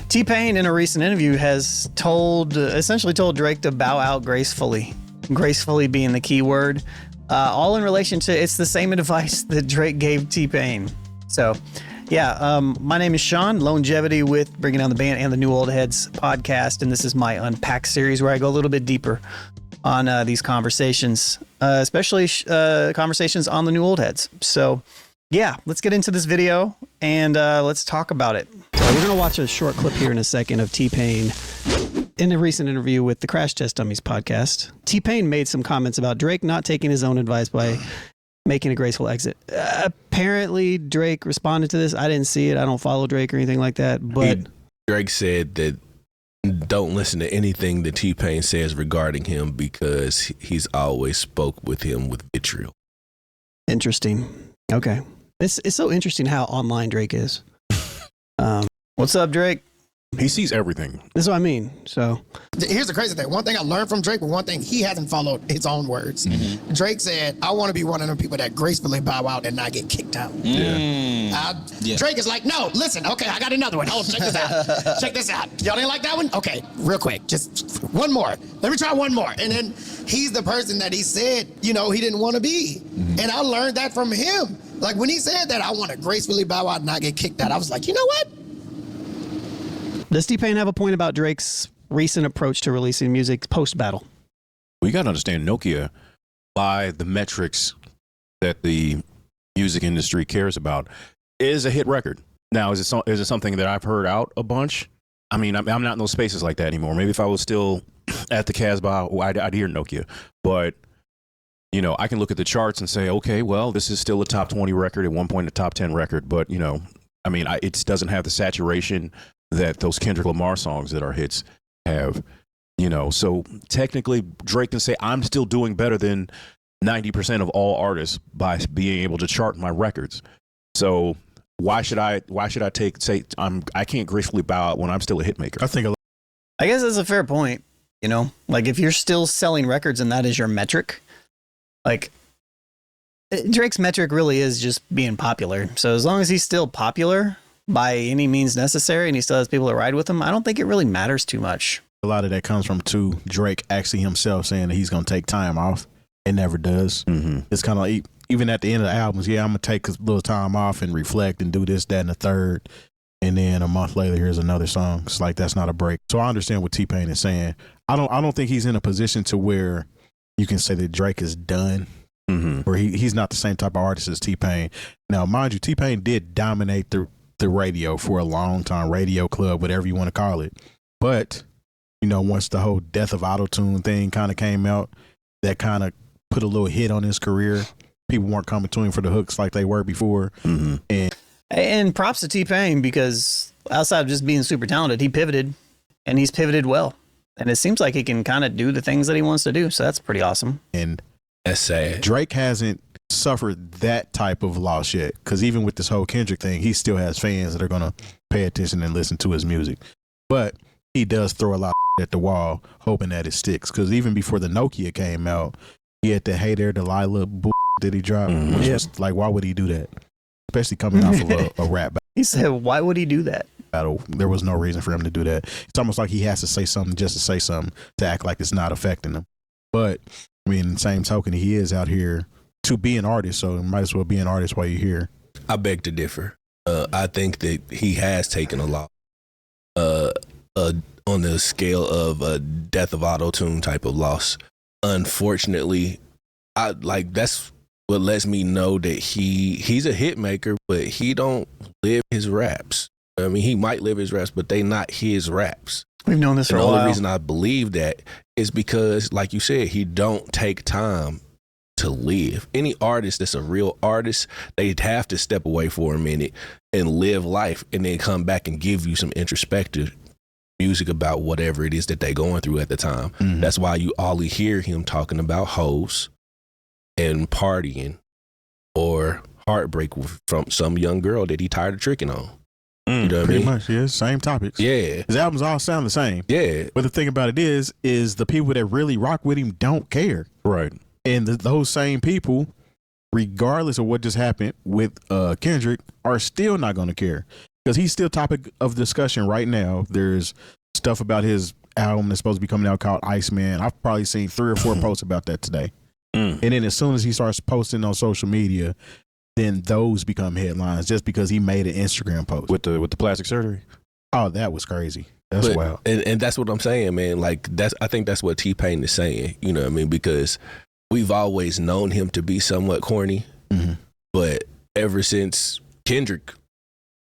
T-Pain, in a recent interview, has essentially told Drake to bow out gracefully. Gracefully being the key word. All in relation to, it's the same advice that Drake gave T-Pain. So, yeah, my name is Sean, Lonegevity with Bringing Down the Band and the New Old Heads podcast, and this is my Unpacked series where I go a little bit deeper on these conversations, especially conversations on the New Old Heads. So, yeah, let's get into this video and let's talk about it. So we're going to watch a short clip here in a second of T-Pain in a recent interview with the Crash Test Dummies podcast. T-Pain made some comments about Drake not taking his own advice by making a graceful exit. Apparently, Drake responded to this. I didn't see it. I don't follow Drake or anything like that. But Drake said that don't listen to anything that T-Pain says regarding him because he's always spoke with him with vitriol. Interesting. Okay. It's so interesting how online Drake is. What's up, Drake? He sees everything. That's what I mean. So here's the crazy thing. One thing I learned from Drake, but one thing he hasn't followed his own words. Mm-hmm. Drake said, I want to be one of them people that gracefully bow out and not get kicked out. Yeah. Drake is like, no, listen, okay, I got another one. Hold on, check this out. Check this out. Y'all didn't like that one? Okay, real quick, just one more. Let me try one more. And then he's the person that he said, he didn't want to be. Mm-hmm. And I learned that from him. Like when he said that, I want to gracefully bow out and not get kicked out. I was like, you know what? Does T-Pain have a point about Drake's recent approach to releasing music post-battle? Well, you got to understand Nokia, by the metrics that the music industry cares about, is a hit record. Now, is it something that I've heard out a bunch? I mean, I'm not in those spaces like that anymore. Maybe if I was still at the Casbah, I'd hear Nokia. But, I can look at the charts and say, okay, well, this is still a top 20 record, at one point a top 10 record. But, it doesn't have the saturation that those Kendrick Lamar songs that are hits have, so technically Drake can say I'm still doing better than 90% of all artists by being able to chart my records. So why should I say I can't gracefully bow out when I'm still a hit maker? I guess that's a fair point. Like if you're still selling records and that is your metric, like Drake's metric really is just being popular. So as long as he's still popular by any means necessary and he still has people to ride with him, I don't think it really matters too much. A lot of that comes from Drake actually himself saying that he's going to take time off. It never does. Mm-hmm. It's kind of like, even at the end of the albums, I'm going to take a little time off and reflect and do this, that, and the third. And then a month later, here's another song. It's like, that's not a break. So I understand what T-Pain is saying. I don't think he's in a position to where you can say that Drake is done. Mm-hmm. Or he's not the same type of artist as T-Pain. Now, mind you, T-Pain did dominate the radio for a long time, radio club, whatever you want to call it. But, once the whole death of auto-tune thing kind of came out, that kind of put a little hit on his career. People weren't coming to him for the hooks like they were before. Mm-hmm. And props to T-Pain, because outside of just being super talented, he pivoted, and he's pivoted well. And it seems like he can kind of do the things that he wants to do. So that's pretty awesome. And that's sad. Drake hasn't suffered that type of loss yet, because even with this whole Kendrick thing, he still has fans that are going to pay attention and listen to his music. But he does throw a lot of at the wall hoping that it sticks, because even before the Nokia came out, he had the Hey There Delilah that he dropped, which was like, why would he do that, especially coming off of a rap battle? He said, why would he do that? There was no reason for him to do that. It's almost like he has to say something just to say something, to act like it's not affecting him. But I mean, same token, he is out here to be an artist, so you might as well be an artist while you're here. I beg to differ. I think that he has taken a lot on the scale of a death of auto-tune type of loss. Unfortunately, that's what lets me know that he's a hit maker, but he don't live his raps. I mean, he might live his raps, but they not his raps. We've known this for a while. The only reason I believe that is because, like you said, he don't take time to live. Any artist that's a real artist, they'd have to step away for a minute and live life and then come back and give you some introspective music about whatever it is that they're going through at the time. Mm-hmm. That's why you always hear him talking about hoes and partying or heartbreak from some young girl that he tired of tricking on. You know what Pretty I mean? much, yeah. Same topics. Yeah. His albums all sound the same. Yeah. But the thing about it is the people that really rock with him don't care. Right. And those same people, regardless of what just happened with Kendrick, are still not going to care. because he's still topic of discussion right now. There's stuff about his album that's supposed to be coming out called Iceman. I've probably seen 3 or 4 posts about that today. And then as soon as he starts posting on social media, then those become headlines just because he made an Instagram post with the plastic surgery. Oh, that was crazy. That's wild. And that's what I'm saying, man. Like I think that's what T-Pain is saying. You know what I mean? Because we've always known him to be somewhat corny, but ever since Kendrick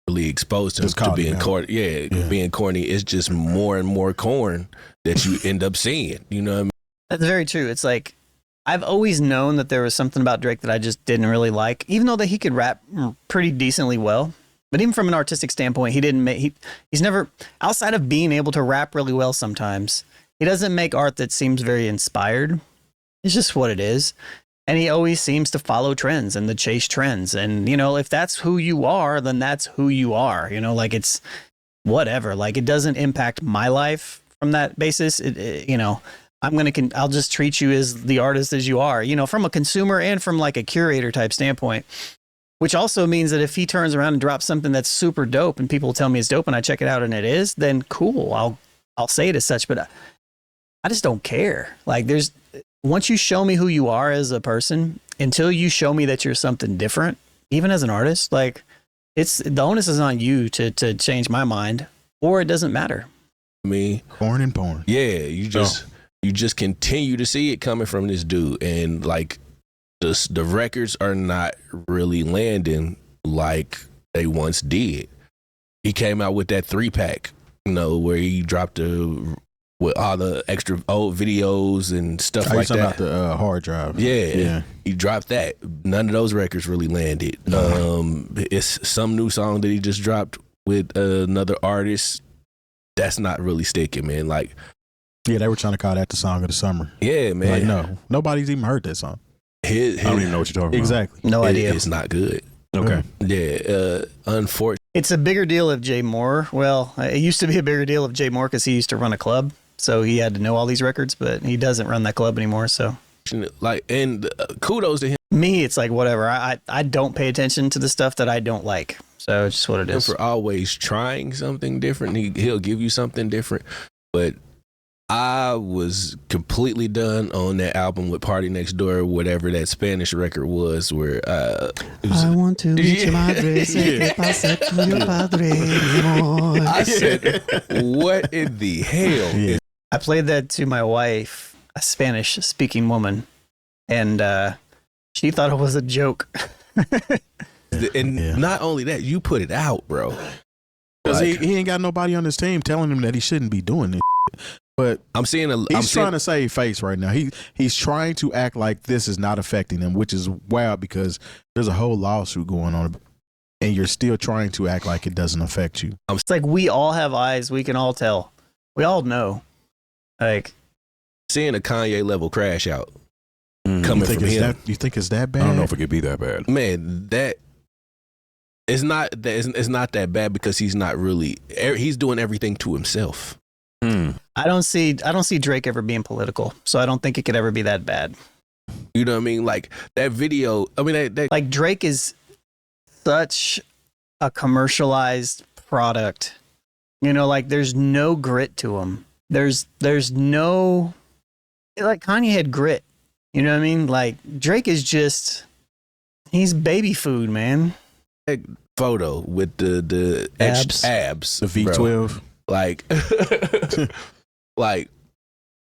really exposed him to being corny, being corny, it's just more and more corn that you end up seeing. You know what I mean? That's very true. It's like, I've always known that there was something about Drake that I just didn't really like, even though that he could rap pretty decently well. But even from an artistic standpoint, he didn't make, he's never, outside of being able to rap really well sometimes, he doesn't make art that seems very inspired. It's just what it is. And he always seems to follow trends and to chase trends. And, you know, if that's who you are, then that's who you are. You know, like, it's whatever. Like, it doesn't impact my life from that basis. You know, I'll just treat you as the artist as you are, you know, from a consumer and from like a curator type standpoint, which also means that if he turns around and drops something that's super dope and people tell me it's dope and I check it out and it is, then cool. I'll say it as such, but I just don't care. Like, once you show me who you are as a person, until you show me that you're something different, even as an artist, like, the onus is on you to change my mind, or it doesn't matter. I mean, corn and porn. Yeah, you just continue to see it coming from this dude, and like the records are not really landing like they once did. He came out with that 3-pack, you know, where he dropped with all the extra old videos and stuff like that. About the hard drive. Yeah, he dropped that. None of those records really landed. It's some new song that he just dropped with another artist. That's not really sticking, man. Like, yeah, they were trying to call that the song of the summer. Yeah, man. Like, no, nobody's even heard that song. I don't even know what you're talking about. Exactly. No idea. It's not good. Okay. Yeah. Unfortunately, it's a bigger deal if ~Moore. Well, it used to be a bigger deal if ~Moore because he used to run a club, so he had to know all these records. But he doesn't run that club anymore. So, like, and kudos to him. Me, it's like whatever. I don't pay attention to the stuff that I don't like. So it's just what it is. For always trying something different, he'll give you something different. But I was completely done on that album with Party Next Door, whatever that Spanish record was, where I want to meet your madre. I said, what in the hell? Yeah. I played that to my wife, a Spanish speaking woman, and she thought it was a joke. And not only that, you put it out, bro. Because he ain't got nobody on his team telling him that he shouldn't be doing this shit. But he's trying to save face right now. He's trying to act like this is not affecting him, which is wild because there's a whole lawsuit going on, and you're still trying to act like it doesn't affect you. It's like we all have eyes. We can all tell. We all know. Like, seeing a Kanye level crash out coming from him. You think it's that bad? I don't know if it could be that bad. Man, it's not that bad because he's not really. He's doing everything to himself. I don't see Drake ever being political, so I don't think it could ever be that bad. You know what I mean? Like that video. I mean, like Drake is such a commercialized product. You know, like there's no grit to him. There's no, like Kanye had grit. You know what I mean? Like Drake is he's baby food, man. That photo with the abs, the V12. Bro. Like,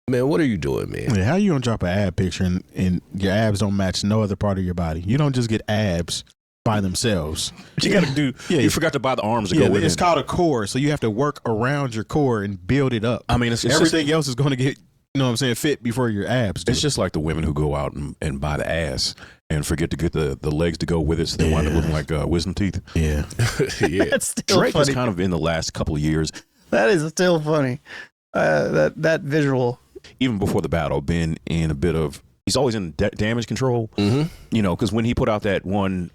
man, what are you doing, man? Yeah, how you gonna drop an ab picture and your abs don't match no other part of your body? You don't just get abs by themselves. But you gotta do. Yeah, you forgot to buy the arms to go with it. It's called a core, so you have to work around your core and build it up. I mean, it's everything else is going to get, you know what I'm saying, fit before your abs do. It's just like the women who go out and buy the ass and forget to get the legs to go with it, so they wind up looking like wisdom teeth. Yeah. Yeah. That's still Drake funny. is kind of in the last couple of years. That is still funny. That visual. Even before the battle, been in a bit of. He's always in damage control. Mm-hmm. You know, because when he put out that one,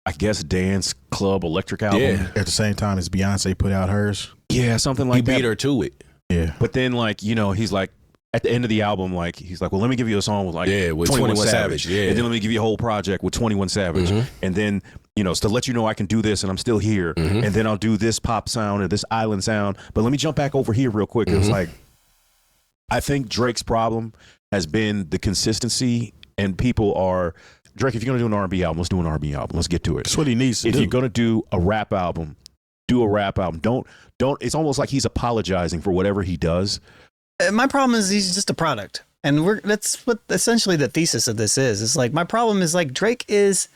I guess, dance club electric album at the same time as Beyonce put out hers. Yeah, something like that. He beat her to it. Yeah. But then, like, you know, he's like, at the end of the album, like he's like, well, let me give you a song with like with 21 Savage. Yeah. And then let me give you a whole project with 21 Savage. And then, to let you know I can do this and I'm still here. And then I'll do this pop sound or this island sound. But let me jump back over here real quick. It's like, I think Drake's problem has been the consistency, and people are, Drake, if you're going to do an R&B album, let's do an R&B album. Let's get to it. That's what he needs to If do. you're going to do a rap album, do a rap album. Don't, it's almost like he's apologizing for whatever he does. My problem is he's just a product. And that's what essentially the thesis of this is. It's like, my problem is like Drake is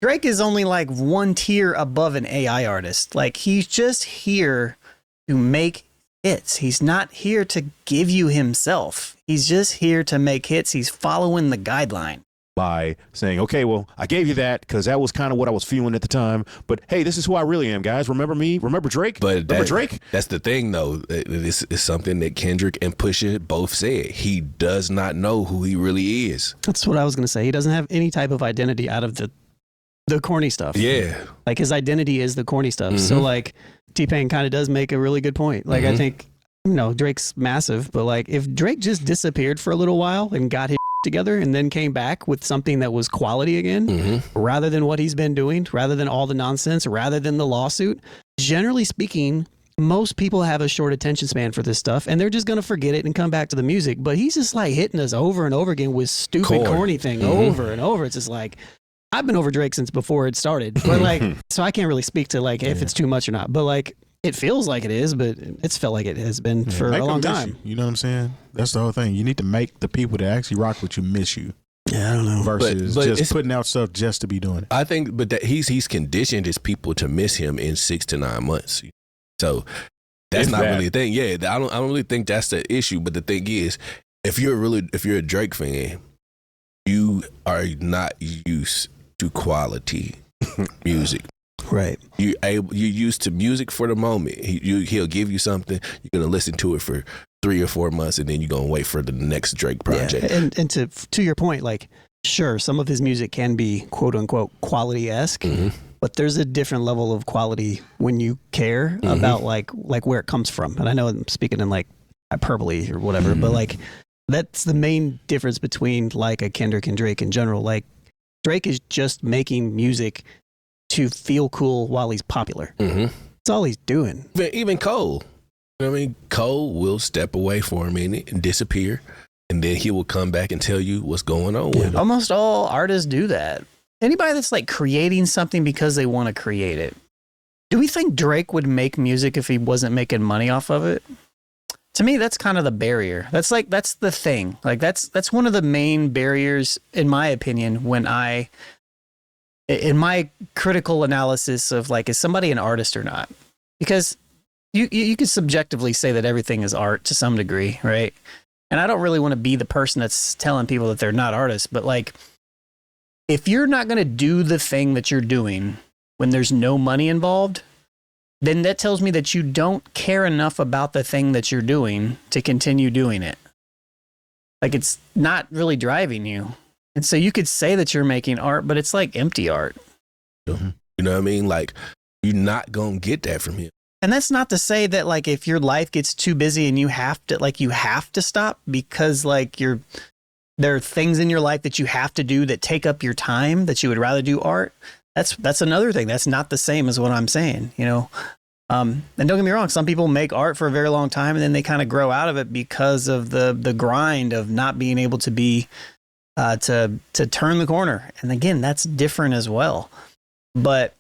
only like one tier above an AI artist. Like, he's just here to make hits. He's not here to give you himself. He's just here to make hits. He's following the guideline. By saying, okay, well, I gave you that because that was kind of what I was feeling at the time. But hey, this is who I really am, guys. Remember me? Remember Drake? Remember Drake? That's the thing, though. This is something that Kendrick and Pusha both said. He does not know who he really is. That's what I was going to say. He doesn't have any type of identity out of the corny stuff. Yeah. Like, his identity is the corny stuff. So like T-Pain kind of does make a really good point. Like, I think, Drake's massive, but like, if Drake just disappeared for a little while and got his together and then came back with something that was quality again, rather than what he's been doing, rather than all the nonsense, rather than the lawsuit, generally speaking, most people have a short attention span for this stuff, and they're just going to forget it and come back to the music. But he's just like hitting us over and over again with stupid, corny thing over and over. It's just like, I've been over Drake since before it started, but like, so I can't really speak to like if it's too much or not, but like, it feels like it is, but it's felt like it has been for a long time. You know what I'm saying? That's the whole thing. You need to make the people that actually rock with you miss you. Yeah, I don't know. Versus But just putting out stuff just to be doing it. I think, but that he's conditioned his people to miss him in 6 to 9 months. So that's If not that. really a thing. Yeah, I don't really think that's the issue. But the thing is, if you're a Drake fan, you are not used to quality music. Right. You're used to music for the moment. He'll give you something. You're gonna listen to it for 3 or 4 months, and then you're gonna wait for the next Drake project. Yeah. And to your point, like, sure, some of his music can be quote unquote quality-esque, but there's a different level of quality when you care about like where it comes from. And I know I'm speaking in like hyperbole or whatever, but like, that's the main difference between like a Kendrick and Drake in general. Like, Drake is just making music to feel cool while he's popular. That's all he's doing. Even Cole. You know what I mean? Cole will step away for a minute and disappear, and then he will come back and tell you what's going on with him. Almost all artists do that. Anybody that's like creating something because they want to create it. Do we think Drake would make music if he wasn't making money off of it? To me, that's kind of the barrier. That's the thing. Like, that's one of the main barriers, in my opinion, in my critical analysis of like, is somebody an artist or not? Because you could subjectively say that everything is art to some degree, right? And I don't really want to be the person that's telling people that they're not artists, but like, if you're not going to do the thing that you're doing when there's no money involved, then that tells me that you don't care enough about the thing that you're doing to continue doing it. Like, it's not really driving you. And so you could say that you're making art, but it's like empty art. You know what I mean? Like, you're not going to get that from him. And that's not to say that like, if your life gets too busy and you have to stop because like there are things in your life that you have to do that take up your time that you would rather do art. That's another thing. That's not the same as what I'm saying, And don't get me wrong, some people make art for a very long time and then they kind of grow out of it because of the grind of not being able to be to turn the corner. And again, that's different as well. But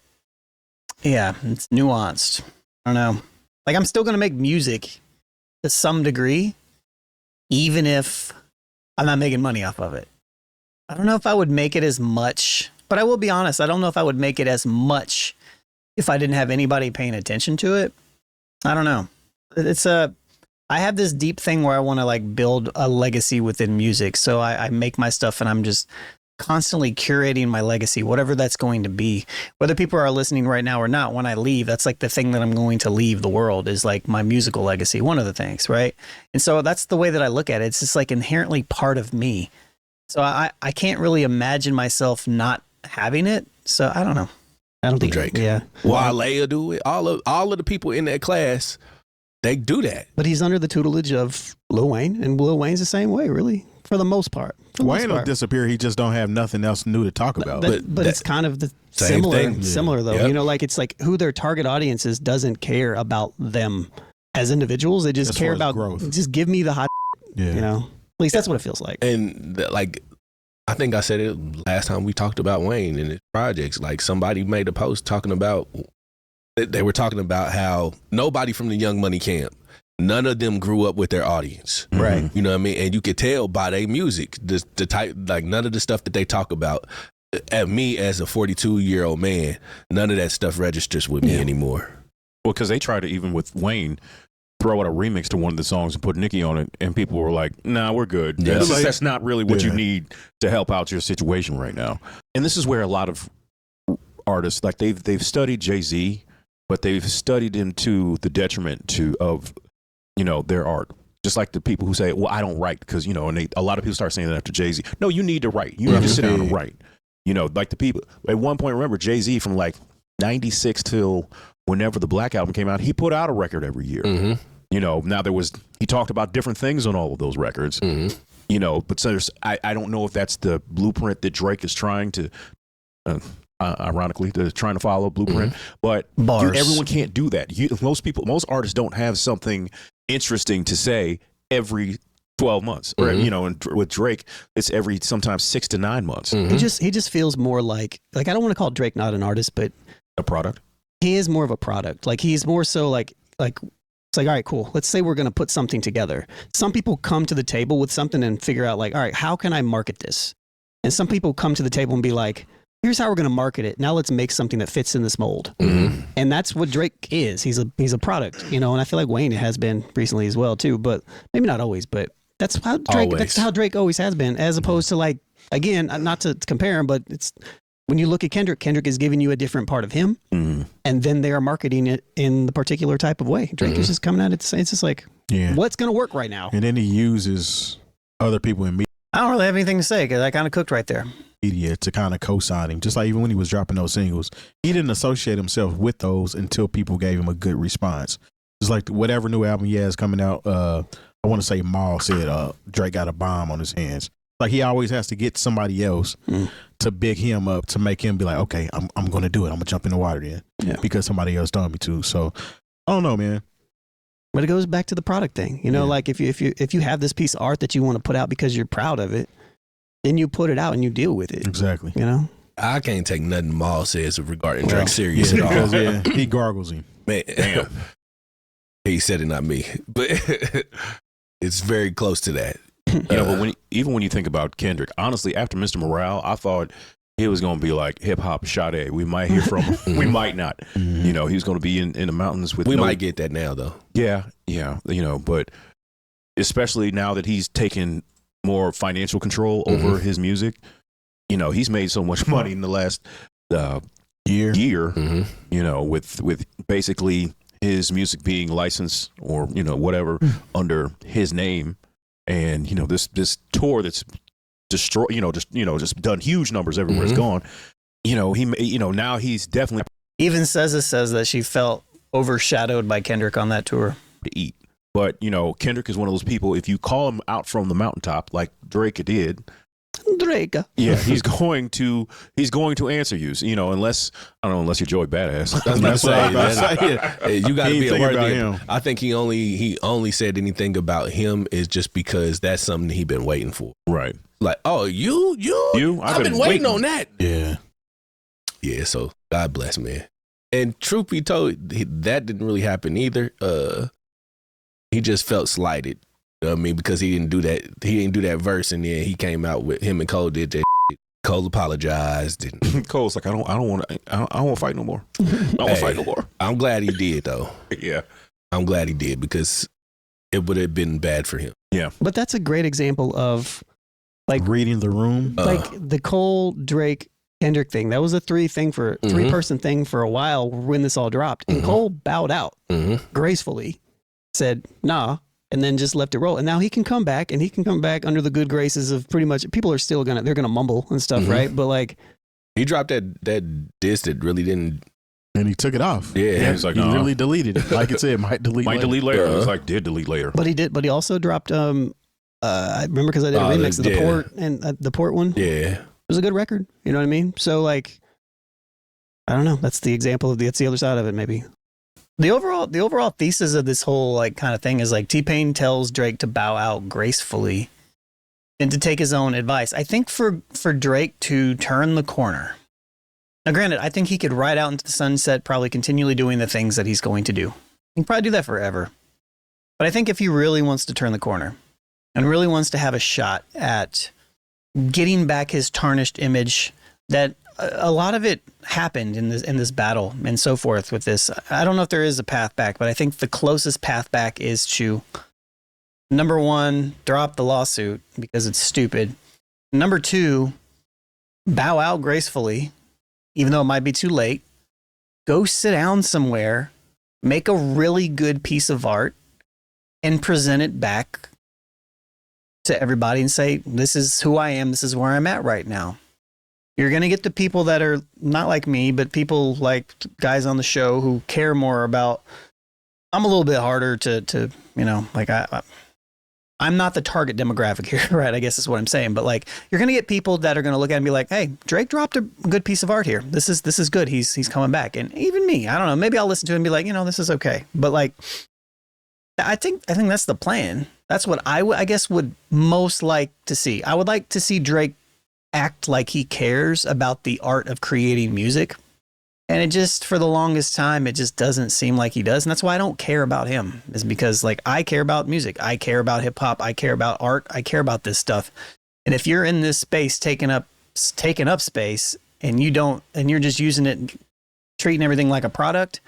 yeah, it's nuanced. I don't know. Like, I'm still going to make music to some degree, even if I'm not making money off of it. I don't know if I would make it as much, but I will be honest, I don't know if I would make it as much if I didn't have anybody paying attention to it. I don't know. I have this deep thing where I want to like build a legacy within music. So I make my stuff and I'm just constantly curating my legacy, whatever that's going to be. Whether people are listening right now or not, when I leave, that's like the thing that I'm going to leave the world is like my musical legacy, one of the things, right? And so that's the way that I look at it. It's just like inherently part of me. So I can't really imagine myself not having it. So I don't know. I don't think Drake. Yeah. Wale do it. All of the people in that class they do that. But he's under the tutelage of Lil Wayne, and Lil Wayne's the same way, really, for the most part. Wayne will disappear. He just don't have nothing else new to talk about. But it's kind of the same thing. similar though. Yep. You know, like it's like who their target audience is doesn't care about them as individuals. They just As care far as about growth. just give me the hot. Yeah. You know, at least that's what it feels like. And like, I think I said it last time we talked about Wayne and his projects. Like somebody made a post talking about, they were talking about how nobody from the Young Money camp, none of them grew up with their audience. Right. You know what I mean? And you could tell by their music, the type, like none of the stuff that they talk about, at me as a 42-year-old man, none of that stuff registers with me anymore. Well, because they tried to, even with Wayne, throw out a remix to one of the songs and put Nicki on it, and people were like, nah, we're good. Yeah. That's not really what you need to help out your situation right now. And this is where a lot of artists, like they've studied Jay-Z, but they've studied him to the detriment of their art. Just like the people who say, well, I don't write because, and a lot of people start saying that after Jay-Z. No, you need to write. You need to sit down and write. Like the people, at one point, remember Jay-Z from like 96 till whenever the Black Album came out, he put out a record every year. Now he talked about different things on all of those records, but so I don't know if that's the blueprint that Drake is trying to, ironically, trying to follow blueprint, but dude, everyone can't do that. Most artists don't have something interesting to say every 12 months, or, and with Drake, it's every sometimes 6 to 9 months. He just feels more like I don't want to call Drake not an artist, but A product. He is more of a product. Like he's more so like it's like, all right, cool. Let's say we're going to put something together. Some people come to the table with something and figure out like, all right, how can I market this? And some people come to the table and be like, here's how we're going to market it. Now let's make something that fits in this mold. And that's what Drake is. He's a product, and I feel like Wayne has been recently as well too, but maybe not always, but that's how Drake always has been, as opposed to like, again, not to compare him, but it's when you look at Kendrick is giving you a different part of him, and then they are marketing it in the particular type of way. Drake is just coming at it. It's just like, what's going to work right now? And then he uses other people in I don't really have anything to say because I kind of cooked right there. media to kind of co-sign him. Just like even when he was dropping those singles, he didn't associate himself with those until people gave him a good response. It's like whatever new album he has coming out, I want to say Maul said Drake got a bomb on his hands. Like he always has to get somebody else to big him up to make him be like, okay, I'm going to do it. I'm going to jump in the water then because somebody else told me to. So I don't know, man. But it goes back to the product thing, like if you have this piece of art that you want to put out because you're proud of it, then you put it out and you deal with it. Exactly. I can't take nothing Maul says regarding Drake serious at all. Because he gargles him. Man, damn. He said it, not me, but it's very close to that. But even when you think about Kendrick, honestly, after Mr. Morale, I thought he was going to be like hip hop Sade. We might hear from him. We might not. He was going to be in the mountains with. We might get that now, though. Yeah. But especially now that he's taken more financial control over his music, he's made so much money in the last year. With basically his music being licensed or whatever under his name, and this tour that's destroyed, just done huge numbers everywhere it's gone. Now he's definitely Even SZA says that she felt overshadowed by Kendrick on that tour. to eat. But Kendrick is one of those people. If you call him out from the mountaintop like Drake did, he's going to answer you. Unless you're Joey Badass. I was about to say, you got to be aware of him. him. I think he only said anything about him is just because that's something he been waiting for. Right. Like, oh, you, I've been waiting on that. Yeah. So God bless, man. And truth be told, that didn't really happen either. He just felt slighted. You know what I mean? Because he didn't do that. He didn't do that verse, and then he came out with him and Cole did that. Cole apologized. And Cole's like, I don't want to fight no more. I don't want to fight no more. I'm glad he did, though. Yeah. I'm glad he did because it would have been bad for him. Yeah. But that's a great example of like reading the room. like the Cole, Drake, Kendrick thing. That was a three-person thing for a while when this all dropped. And Cole bowed out gracefully, said, nah, and then just left it roll. And now he can come back, and he can come back under the good graces of pretty much, people are still they're gonna mumble and stuff, right? But like, he dropped that diss that really didn't And he took it off. Yeah. It's like, He no. literally deleted it. Like it said, might delete Might later. delete later. Uh-huh. It's like, did delete later. But he also dropped I remember because I did a remix of the yeah. port and the port one. Yeah. It was a good record. You know what I mean? So like, I don't know. That's the example of that's the other side of it. Maybe the overall thesis of this whole like kind of thing is like T-Pain tells Drake to bow out gracefully and to take his own advice. I think for Drake to turn the corner. Now, granted, I think he could ride out into the sunset, probably continually doing the things that he's going to do. He can probably do that forever. But I think if he really wants to turn the corner and really wants to have a shot at getting back his tarnished image, that a lot of it happened in this battle and so forth with this. I don't know if there is a path back, but I think the closest path back is to, number one, drop the lawsuit because it's stupid. Number two, bow out gracefully, even though it might be too late. Go sit down somewhere, make a really good piece of art, and present it back to everybody and say, this is who I am, this is where I'm at right now. You're going to get the people that are not like me, but people like guys on the show who care more about, I'm a little bit harder to you know, like I'm not the target demographic here, right? I guess is what I'm saying. But like, you're going to get people that are going to look at it and be like, hey, Drake dropped a good piece of art here. This is good. He's coming back. And even me, I don't know, maybe I'll listen to it and be like, you know, this is okay. But like, I think that's the plan. That's what I guess would most like to see. I would like to see Drake act like he cares about the art of creating music. And it just, for the longest time, it just doesn't seem like he does. And that's why I don't care about him, is because like I care about music. I care about hip hop. I care about art. I care about this stuff. And if you're in this space taking up space and you don't, and you're just using it, treating everything like a product,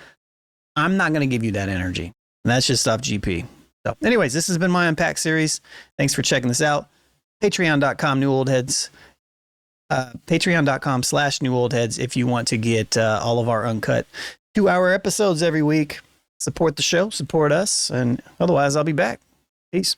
I'm not going to give you that energy. And that's just off GP. So anyways, this has been my Unpacked series. Thanks for checking this out. Patreon.com, New Old Heads. Patreon.com/New Old Heads if you want to get all of our uncut 2-hour episodes every week. Support the show, support us, and otherwise I'll be back. Peace.